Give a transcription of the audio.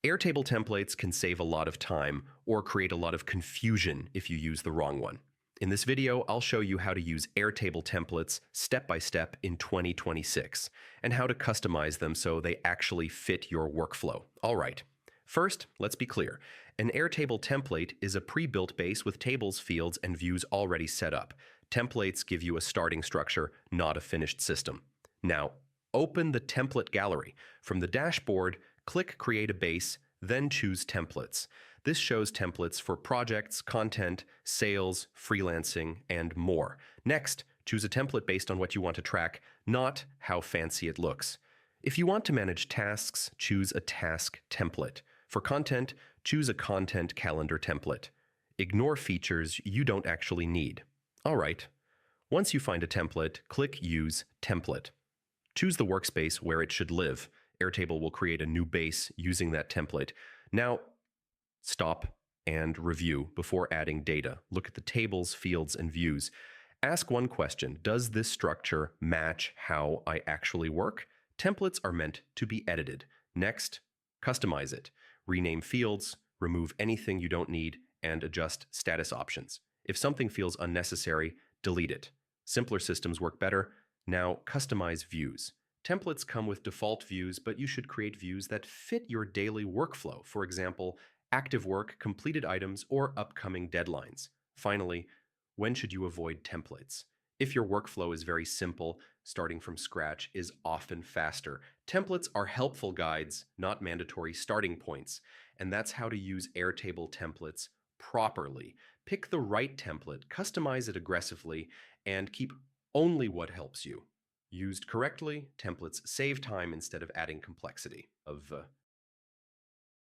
Airtable templates can save a lot of time or create a lot of confusion if you use the wrong one. In this video, I'll show you how to use Airtable templates step by step in 2026 and how to customize them so they actually fit your workflow. All right. First, let's be clear. An Airtable template is a pre-built base with tables, fields, and views already set up. Templates give you a starting structure, not a finished system. Now, open the template gallery. From the dashboard, click Create a Base, then choose Templates. This shows templates for projects, content, sales, freelancing, and more. Next, choose a template based on what you want to track, not how fancy it looks. If you want to manage tasks, choose a task template. For content, choose a content calendar template. Ignore features you don't actually need. All right. Once you find a template, click Use Template. Choose the workspace where it should live. Airtable will create a new base using that template. Now, stop and review before adding data. Look at the tables, fields, and views. Ask one question: does this structure match how I actually work? Templates are meant to be edited. Next, customize it. Rename fields, remove anything you don't need, and adjust status options. If something feels unnecessary, delete it. Simpler systems work better. Now, customize views. Templates come with default views, but you should create views that fit your daily workflow. For example, active work, completed items, or upcoming deadlines. Finally, when should you avoid templates? If your workflow is very simple, starting from scratch is often faster. Templates are helpful guides, not mandatory starting points. And that's how to use Airtable templates properly. Pick the right template, customize it aggressively, and keep only what helps you. Used correctly, templates save time instead of adding complexity.